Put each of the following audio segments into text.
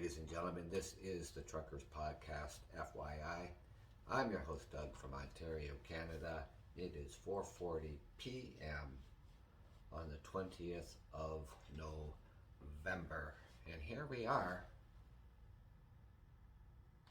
ladies and gentlemen. This is the Truckers Podcast, FYI. I'm your host, Doug, from Ontario, Canada. It is 4:40 p.m. on the 20th of November. And here we are,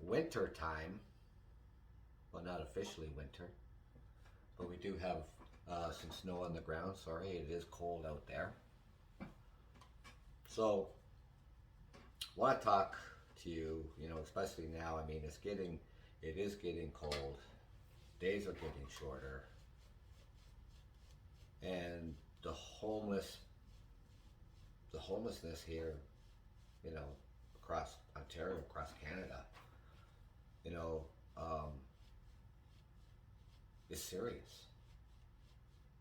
winter time. Well, not officially winter, but we do have some snow on the ground. Sorry, it is cold out there. So, I want to talk to you, especially now. I mean, it is getting cold. Days are getting shorter. And the homelessness here, across Ontario, across Canada, is serious.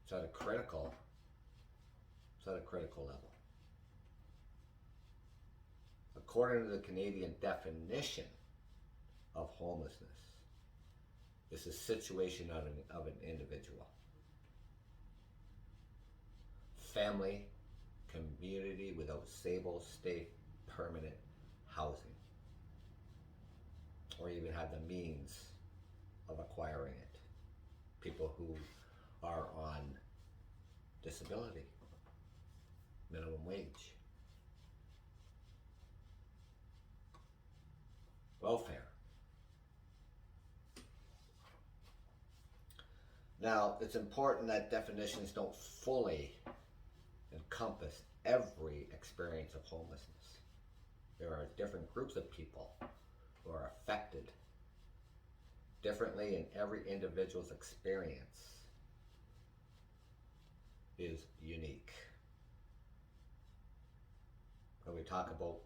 It's at a critical level. According to the Canadian definition of homelessness, it's a situation of an individual, family, community without stable, state, permanent housing, or even have the means of acquiring it. People who are on disability, minimum wage, welfare. Now, it's important that definitions don't fully encompass every experience of homelessness. There are different groups of people who are affected differently, and every individual's experience is unique. When we talk about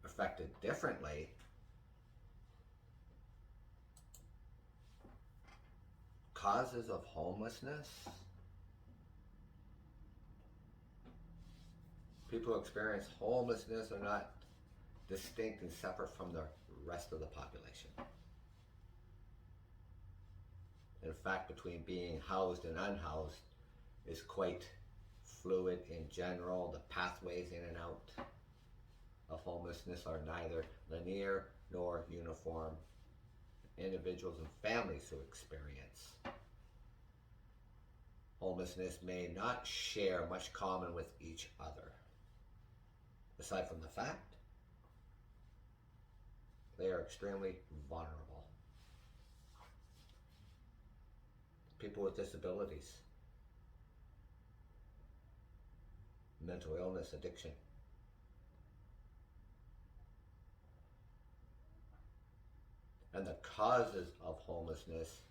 affected differently, causes of homelessness, people who experience homelessness are not distinct and separate from the rest of the population. In fact, between being housed and unhoused is quite fluid in general. The pathways in and out of homelessness are neither linear nor uniform. Individuals and families who experience homelessness may not share much common with each other, aside from the fact they are extremely vulnerable. People with disabilities, mental illness, addiction. And the causes of homelessness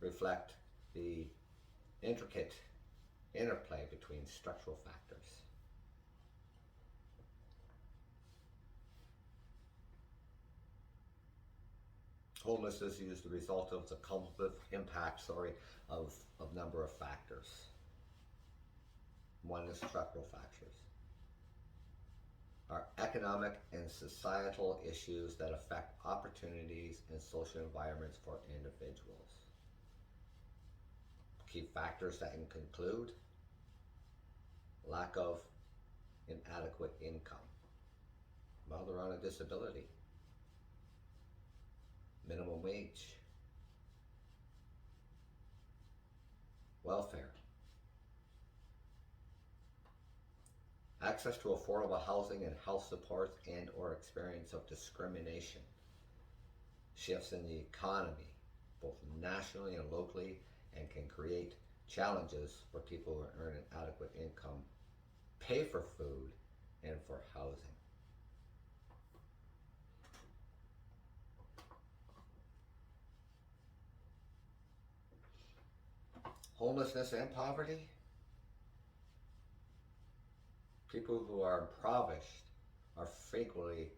reflect the intricate interplay between structural factors. Homelessness is the result of the cumulative impact, of a number of factors. One is structural factors. Are economic and societal issues that affect opportunities and social environments for individuals. Key factors that can conclude lack of inadequate income. Well, they're on a disability. Minimum wage. Welfare. Access to affordable housing and health supports and or experience of discrimination. Shifts in the economy, both nationally and locally, and can create challenges for people who earn an adequate income, pay for food, and for housing. Homelessness and poverty. People who are impoverished are frequently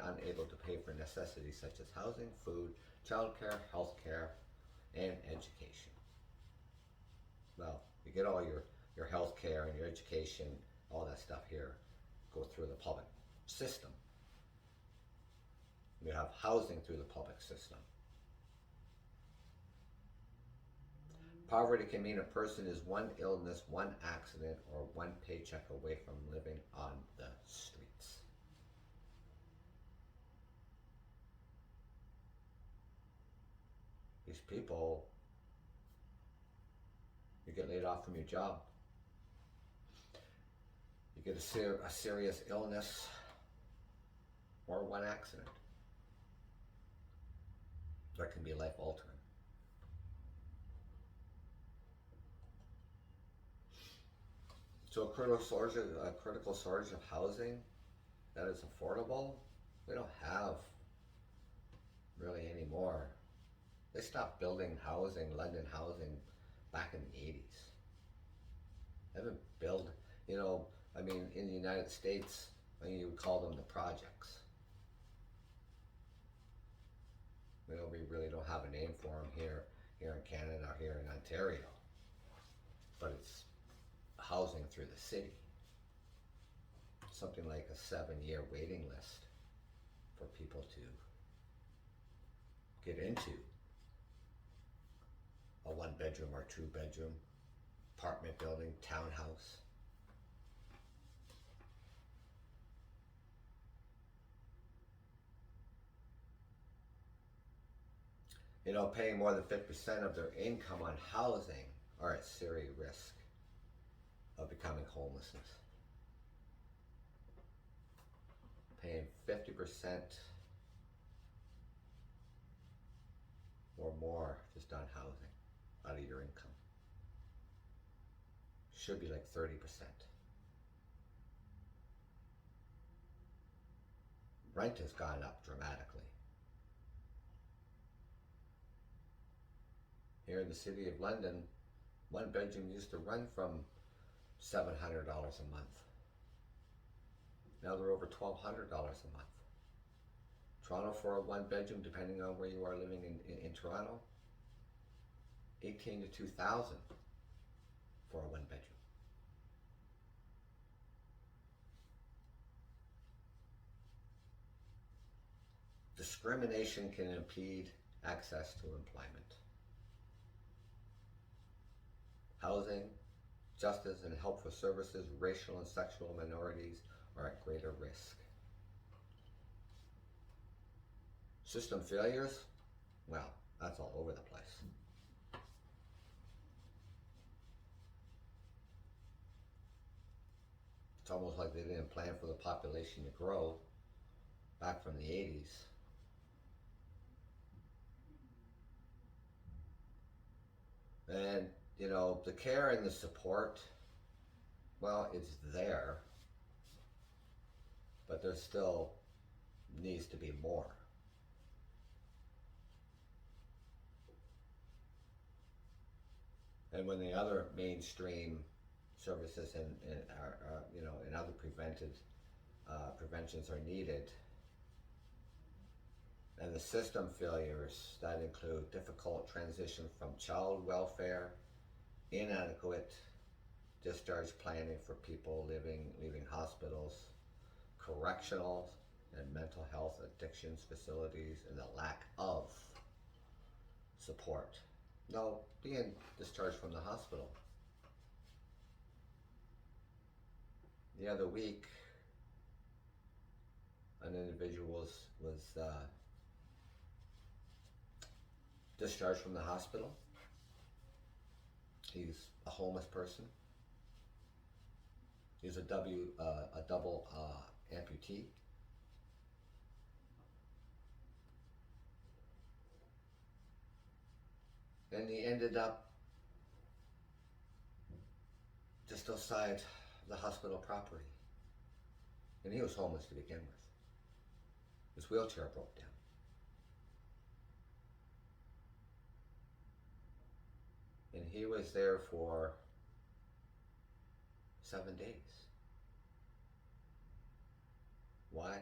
unable to pay for necessities such as housing, food, childcare, healthcare, and education. Well, you get all your healthcare and your education, all that stuff here, go through the public system. You have housing through the public system. Poverty can mean a person is one illness, one accident, or one paycheck away from living on the streets. these people, you get laid off from your job, you get a serious illness, or one accident that can be life altering. So a critical shortage of housing that is affordable, we don't have really anymore. They stopped building housing, London housing, back in the 80s. They haven't built, I mean, in the United States, you would call them the projects. We really don't have a name for them here in Canada or here in Ontario. But it's housing through the city. Something like a 7-year waiting list for people to get into a 1-bedroom or 2-bedroom apartment building, townhouse. Paying more than 50% of their income on housing are at serious risk of becoming homelessness. Paying 50% or more just on housing out of your income. Should be like 30%. Rent has gone up dramatically. Here in the city of London, 1 bedroom used to run from $700 a month. Now they're over $1,200 a month. Toronto, for a 1 bedroom, depending on where you are living in Toronto, $18,000 to $2,000 for a 1 bedroom. Discrimination can impede access to employment. Housing, justice, and help for services, racial and sexual minorities are at greater risk. System failures, well, that's all over the place. It's almost like they didn't plan for the population to grow back from the 80s. And, the care and the support, well, it's there, but there still needs to be more. And when the other mainstream services and other preventions are needed, and the system failures that include difficult transition from child welfare, inadequate discharge planning for people leaving hospitals, correctional and mental health addictions facilities, and the lack of support. No, being discharged from the hospital. The other week, an individual was discharged from the hospital. He's a homeless person. He's a double amputee. And he ended up just outside the hospital property. And he was homeless to begin with. His wheelchair broke down. And he was there for 7 days. Why?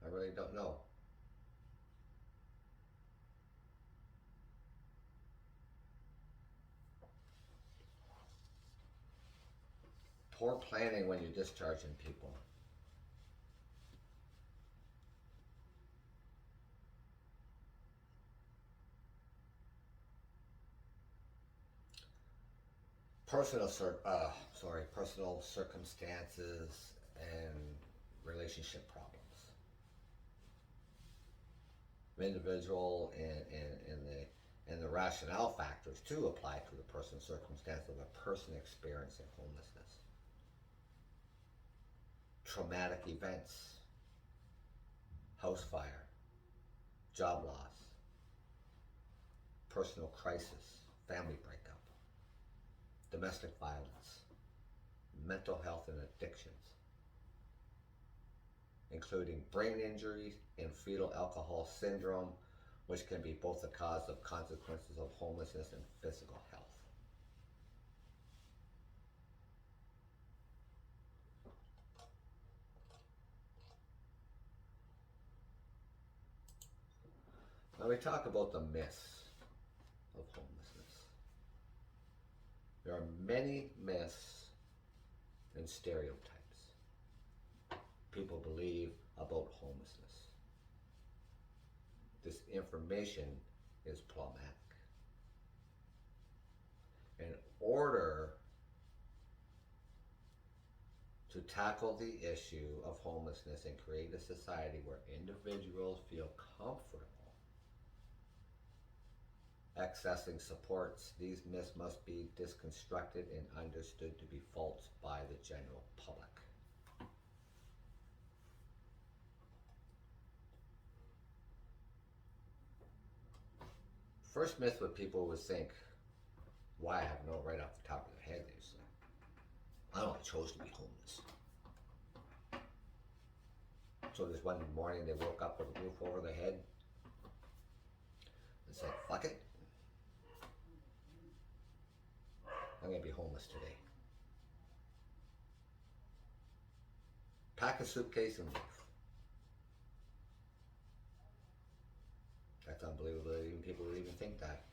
I really don't know. Poor planning when you're discharging people. Personal circumstances and relationship problems. The individual and And the rationale factors too apply to the personal circumstance of a person experiencing homelessness. Traumatic events, house fire, job loss, personal crisis, family breakup, domestic violence, mental health and addictions, including brain injuries and fetal alcohol syndrome, which can be both the cause of consequences of homelessness and physical health. Now we talk about the myths of homelessness. There are many myths and stereotypes people believe about homelessness. This information is problematic. In order to tackle the issue of homelessness and create a society where individuals feel comfortable accessing supports, these myths must be disconstructed and understood to be false by the general public. First myth what people would think, why I have no right off the top of their head, they say, I only chose to be homeless. So this one morning they woke up with a roof over their head and said, fuck it, I'm going to be homeless today. Pack a suitcase and leave. That's unbelievable that even people would even think that.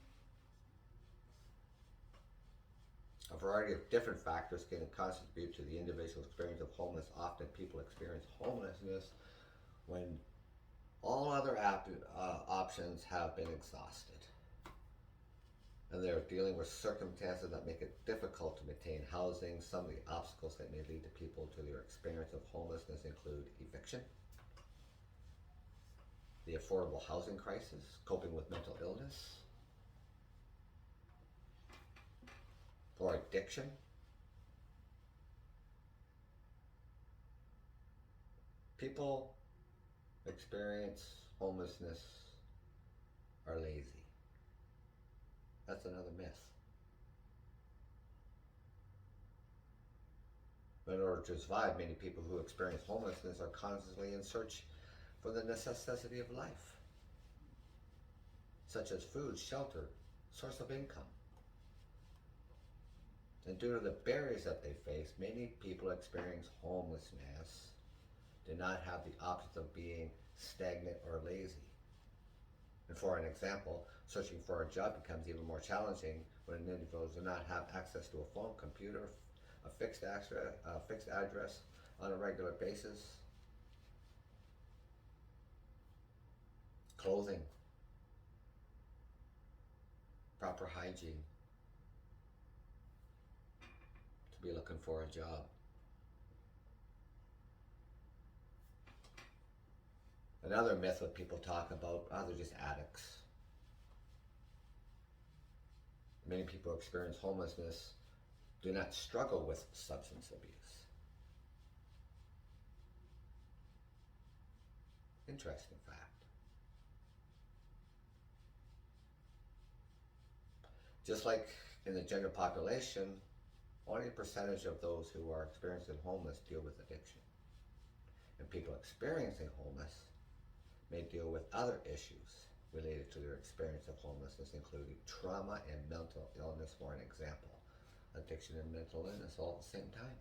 A variety of different factors can contribute to the individual experience of homelessness. Often people experience homelessness when all other options have been exhausted. And they're dealing with circumstances that make it difficult to maintain housing. Some of the obstacles that may lead to people to their experience of homelessness include eviction, the affordable housing crisis, coping with mental illness, or addiction. People experience homelessness are lazy. That's another myth. In order to survive, many people who experience homelessness are constantly in search for the necessity of life, such as food, shelter, source of income. And due to the barriers that they face, many people experience homelessness do not have the options of being stagnant or lazy. And for an example, searching for a job becomes even more challenging when an individual does not have access to a phone, computer, a fixed address on a regular basis, clothing, proper hygiene, to be looking for a job. Another myth that people talk about, they're just addicts. Many people who experience homelessness do not struggle with substance abuse. Interesting fact. Just like in the general population, only a percentage of those who are experiencing homeless deal with addiction. And people experiencing homeless may deal with other issues related to their experience of homelessness, including trauma and mental illness, for an example. Addiction and mental illness all at the same time.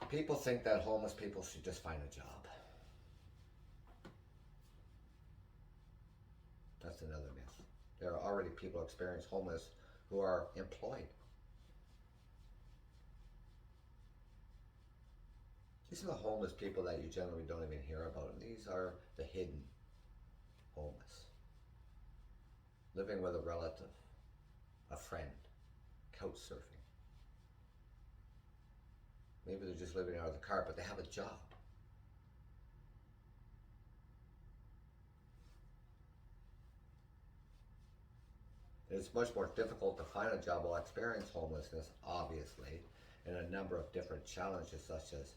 People think that homeless people should just find a job. That's another myth. There are already people experiencing homeless who are employed. These are the homeless people that you generally don't even hear about, and these are the hidden homeless. Living with a relative, a friend, couch surfing. Maybe they're just living out of the car, but they have a job. It's much more difficult to find a job while experiencing homelessness, obviously, and a number of different challenges, such as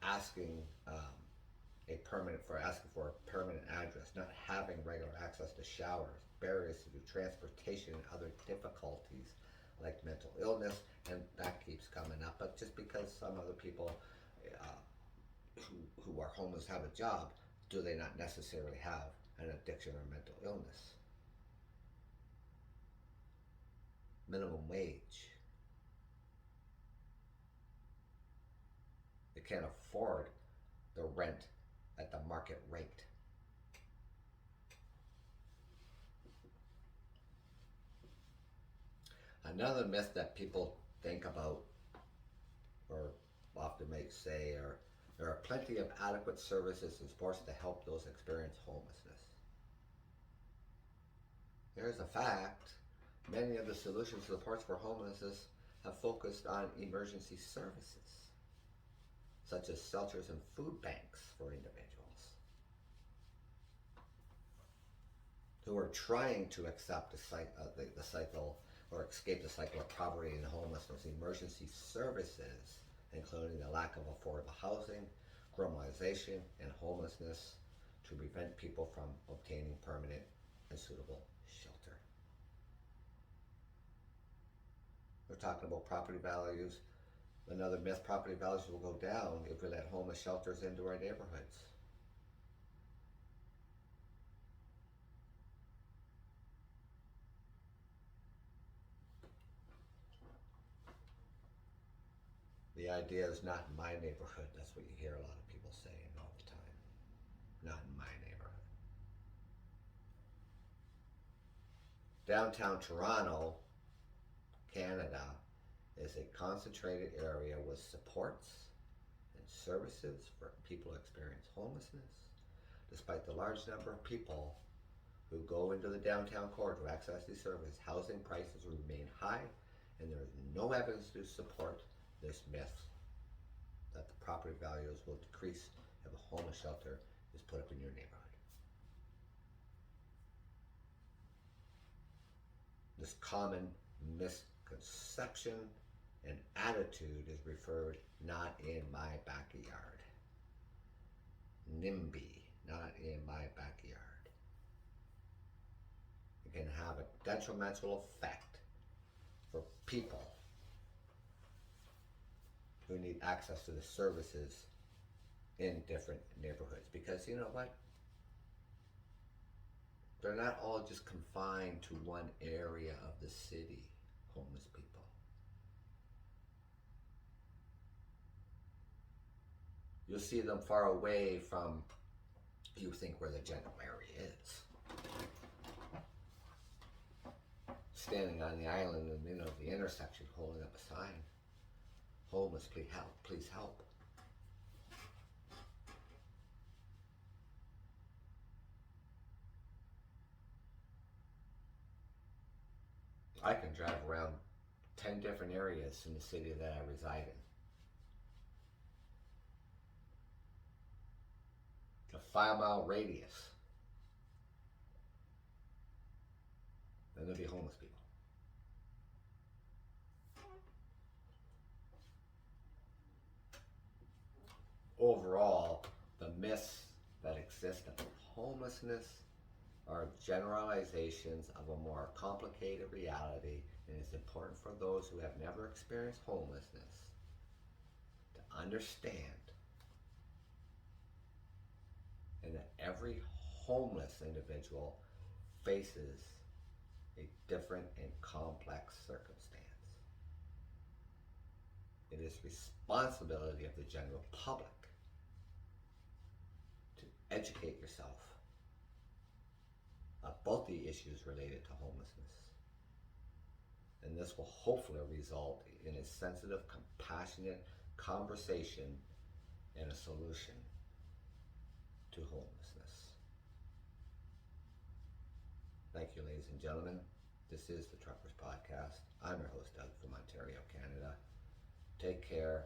asking asking for a permanent address, not having regular access to showers, barriers to do transportation, and other difficulties like mental illness, and that keeps coming up. But just because some other people who are homeless have a job, do they not necessarily have an addiction or mental illness? Minimum wage. They can't afford the rent at the market rate. Another myth that people think about or often may say are there are plenty of adequate services and supports to help those experience homelessness. Here's a fact. Many of the solutions to supports for homelessness have focused on emergency services, such as shelters and food banks for individuals who are trying to accept the cycle or escape the cycle of poverty and homelessness. Emergency services, including the lack of affordable housing, criminalization, and homelessness, to prevent people from obtaining permanent and suitable shelter. We're talking about property values. Another myth, property values will go down if we let homeless shelters into our neighborhoods. The idea is not in my neighborhood. That's what you hear a lot of people saying all the time. Not in my neighborhood. Downtown Toronto, Canada, is a concentrated area with supports and services for people who experience homelessness. Despite the large number of people who go into the downtown core to access these services, housing prices remain high, and there is no evidence to support this myth that the property values will decrease if a homeless shelter is put up in your neighborhood. This common misconception and attitude is referred not in my backyard. NIMBY, not in my backyard. It can have a detrimental effect for people who need access to the services in different neighborhoods. Because you know what? They're not all just confined to one area of the city, homeless people. You'll see them far away from, you think, where the general area is. Standing on the island and the intersection holding up a sign. Homeless, please help, please help. I can drive around 10 different areas in the city that I reside in. A 5-mile radius. And there'll be homeless people. Overall, the myths that exist about homelessness are generalizations of a more complicated reality, and it's important for those who have never experienced homelessness to understand and that every homeless individual faces a different and complex circumstance. It is responsibility of the general public to educate yourself about the issues related to homelessness. And this will hopefully result in a sensitive, compassionate conversation and a solution to homelessness. Thank you, ladies and gentlemen. This is the Truckers Podcast. I'm your host, Doug, from Ontario, Canada. Take care.